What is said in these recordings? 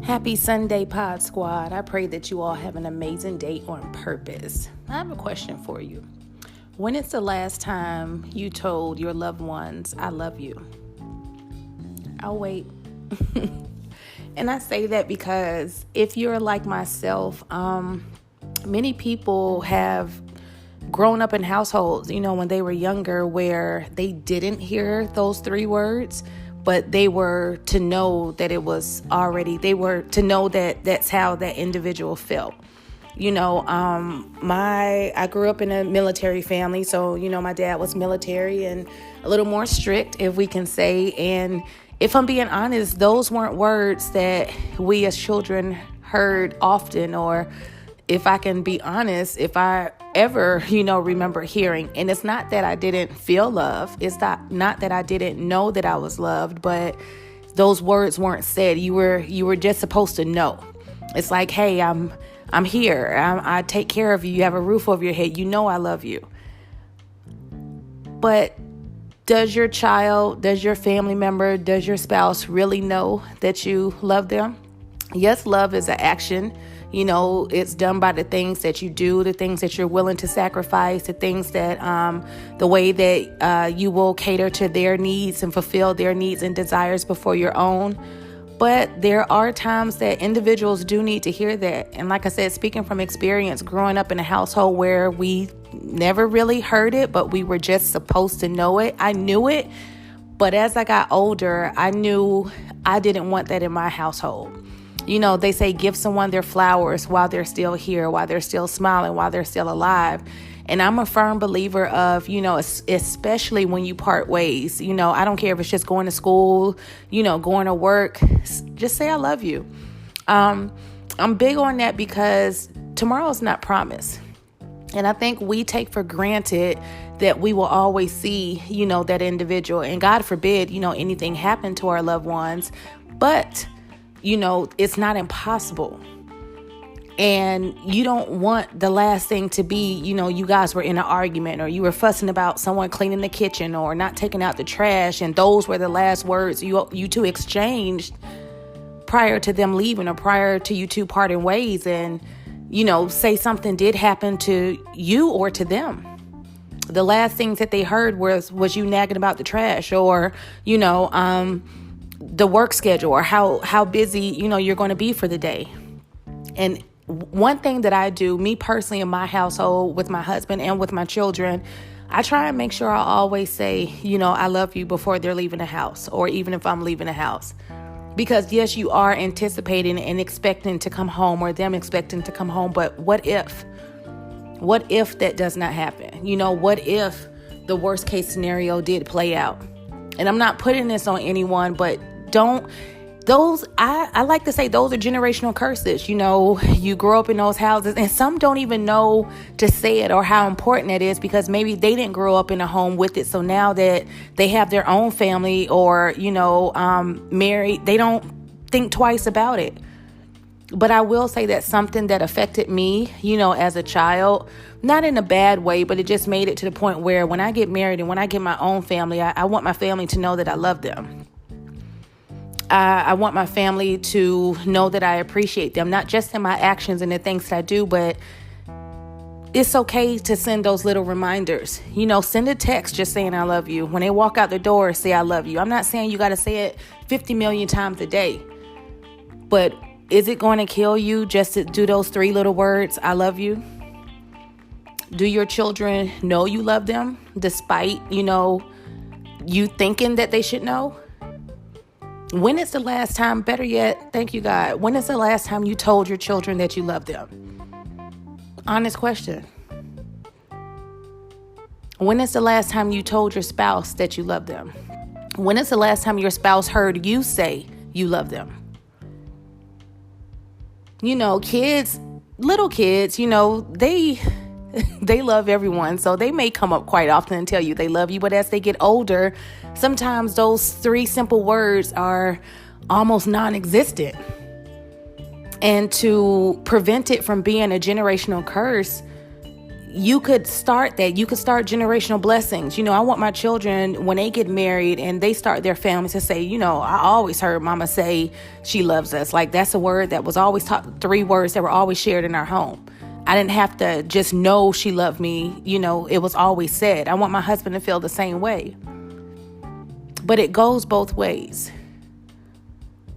Happy Sunday, Pod Squad. I pray that you all have an amazing day on purpose. I have a question for you. When is the last time you told your loved ones, I love you? I'll wait. And I say that because if you're like myself, many people have grown up in households, when they were younger where they didn't hear those three words, but they were to know that it was already, they were to know that that's how that individual felt. I grew up in a military family, so, my dad was military and a little more strict, if we can say. And if I'm being honest, those weren't words that we as children heard often, or if I can be honest, if I ever, remember hearing. And it's not that I didn't feel love. It's not that I didn't know that I was loved, but those words weren't said. You were just supposed to know. It's like, hey, I'm here. I take care of you. You have a roof over your head. I love you. But does your child, does your family member, does your spouse really know that you love them? Yes, love is an action. It's done by the things that you do, the things that you're willing to sacrifice, the things that, the way that you will cater to their needs and fulfill their needs and desires before your own. But there are times that individuals do need to hear that. And like I said, speaking from experience, growing up in a household where we never really heard it, but we were just supposed to know it. I knew it. But as I got older, I knew I didn't want that in my household. They say give someone their flowers while they're still here, while they're still smiling, while they're still alive. And I'm a firm believer of, especially when you part ways, I don't care if it's just going to school, going to work, just say I love you. I'm big on that because tomorrow's not promised. And I think we take for granted that we will always see, that individual. And God forbid, anything happen to our loved ones. But it's not impossible. And you don't want the last thing to be, you guys were in an argument or you were fussing about someone cleaning the kitchen or not taking out the trash. And those were the last words you two exchanged prior to them leaving or prior to you two parting ways. And, say something did happen to you or to them. The last things that they heard was you nagging about the trash or, the work schedule or how busy, you're going to be for the day. And one thing that I do, me personally in my household with my husband and with my children, I try and make sure I always say, I love you before they're leaving the house or even if I'm leaving the house. Because yes, you are anticipating and expecting to come home or them expecting to come home. But what if? What if that does not happen? What if the worst case scenario did play out? And I'm not putting this on anyone, but I like to say those are generational curses. You grow up in those houses and some don't even know to say it or how important it is because maybe they didn't grow up in a home with it. So now that they have their own family or, married, they don't think twice about it. But I will say that something that affected me, as a child, not in a bad way, but it just made it to the point where when I get married and when I get my own family, I want my family to know that I love them. I want my family to know that I appreciate them, not just in my actions and the things that I do, but it's okay to send those little reminders. Send a text just saying I love you. When they walk out the door, say I love you. I'm not saying you got to say it 50 million times a day, but is it going to kill you just to do those three little words, I love you? Do your children know you love them despite, you thinking that they should know? When is the last time, better yet, thank you, God, when is the last time you told your children that you love them? Honest question. When is the last time you told your spouse that you love them? When is the last time your spouse heard you say you love them? Kids, little kids, they love everyone. So they may come up quite often and tell you they love you. But as they get older, sometimes those three simple words are almost non-existent. And to prevent it from being a generational curse, you could start that. You could start generational blessings. I want my children, when they get married and they start their families, to say, I always heard mama say she loves us. Like, that's a word that was always taught, 3 words that were always shared in our home. I didn't have to just know she loved me. It was always said. I want my husband to feel the same way. But it goes both ways.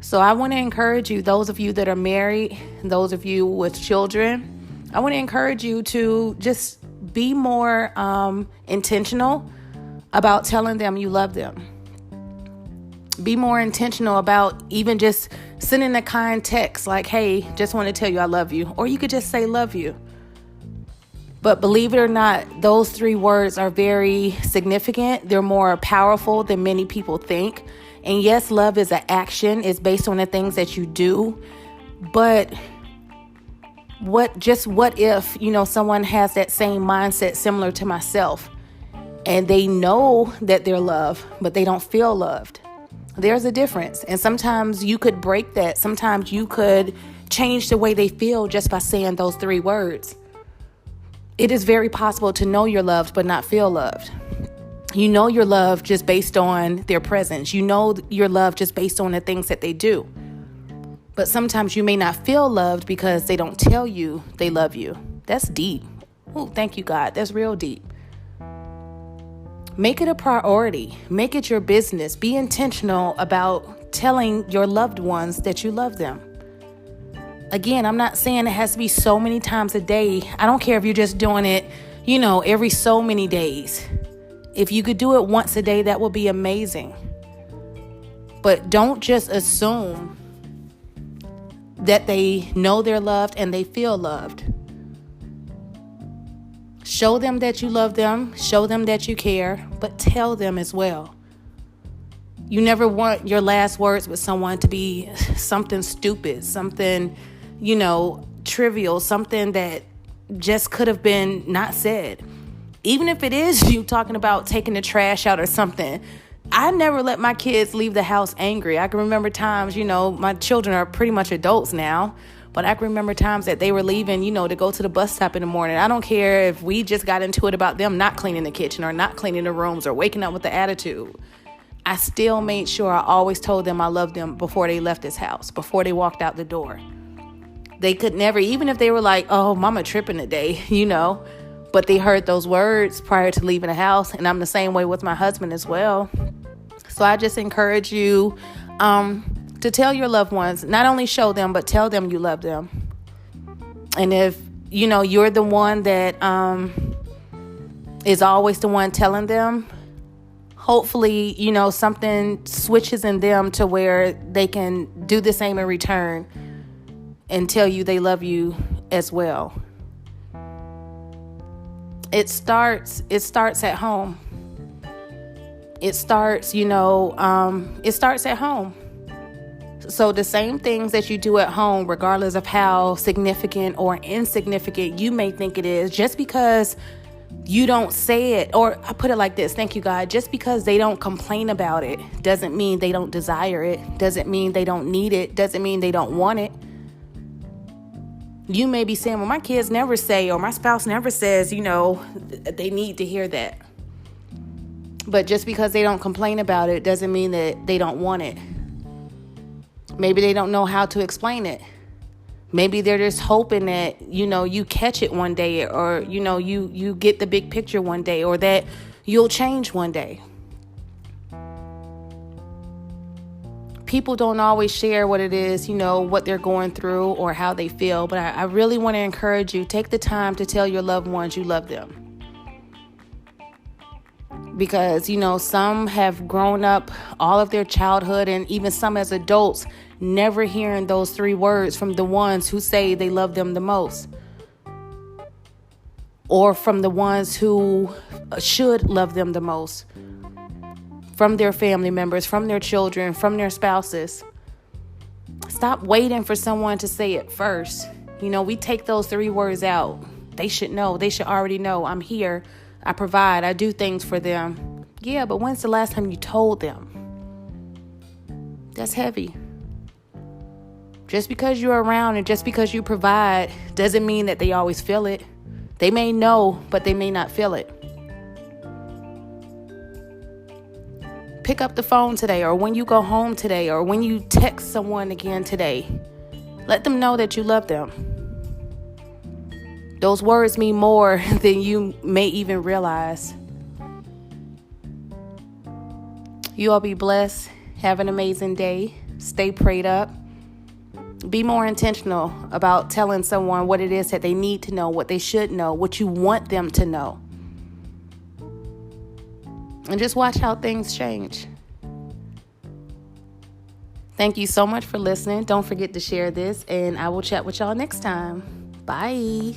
So I want to encourage you, those of you that are married, those of you with children, I want to encourage you to just be more intentional about telling them you love them. Be more intentional about even just sending a kind text like, hey, just want to tell you I love you. Or you could just say love you. But believe it or not, those 3 words are very significant. They're more powerful than many people think. And yes, love is an action. It's based on the things that you do. But what if, someone has that same mindset similar to myself, and they know that they're loved, but they don't feel loved? There's a difference. And sometimes you could break that. Sometimes you could change the way they feel just by saying those 3 words. It is very possible to know you're loved, but not feel loved. You know you're loved just based on their presence. You know you're loved just based on the things that they do. But sometimes you may not feel loved because they don't tell you they love you. That's deep. Oh, thank you, God. That's real deep. Make it a priority. Make it your business. Be intentional about telling your loved ones that you love them. Again, I'm not saying it has to be so many times a day. I don't care if you're just doing it, every so many days. If you could do it once a day, that would be amazing. But don't just assume that they know they're loved and they feel loved. Show them that you love them. Show them that you care, but tell them as well. You never want your last words with someone to be something stupid, something, trivial, something that just could have been not said. Even if it is you talking about taking the trash out or something. I never let my kids leave the house angry. I can remember times, my children are pretty much adults now, but I can remember times that they were leaving, to go to the bus stop in the morning. I don't care if we just got into it about them not cleaning the kitchen or not cleaning the rooms or waking up with the attitude. I still made sure I always told them I loved them before they left this house, before they walked out the door. They could never, even if they were like, oh, mama tripping today, but they heard those words prior to leaving the house. And I'm the same way with my husband as well. So I just encourage you to tell your loved ones, not only show them, but tell them you love them. And if, you're the one that is always the one telling them, hopefully, something switches in them to where they can do the same in return and tell you they love you as well. It starts at home. It starts at home. So the same things that you do at home, regardless of how significant or insignificant you may think it is, just because you don't say it, or I put it like this, thank you, God, just because they don't complain about it doesn't mean they don't desire it, doesn't mean they don't need it, doesn't mean they don't want it. You may be saying, well, my kids never say, or my spouse never says, they need to hear that. But just because they don't complain about it doesn't mean that they don't want it. Maybe they don't know how to explain it. Maybe they're just hoping that, you catch it one day, or, you get the big picture one day, or that you'll change one day. People don't always share what it is, what they're going through or how they feel. But I really want to encourage you, take the time to tell your loved ones you love them. Because, some have grown up all of their childhood, and even some as adults, never hearing those 3 words from the ones who say they love them the most. Or from the ones who should love them the most. From their family members, from their children, from their spouses. Stop waiting for someone to say it first. We take those 3 words out. They should know. They should already know. I'm here. I provide. I do things for them. Yeah, but when's the last time you told them? That's heavy. Just because you're around and just because you provide doesn't mean that they always feel it. They may know, but they may not feel it. Pick up the phone today, or when you go home today, or when you text someone again today. Let them know that you love them. Those words mean more than you may even realize. You all be blessed. Have an amazing day. Stay prayed up. Be more intentional about telling someone what it is that they need to know, what they should know, what you want them to know. And just watch how things change. Thank you so much for listening. Don't forget to share this, and I will chat with y'all next time. Bye.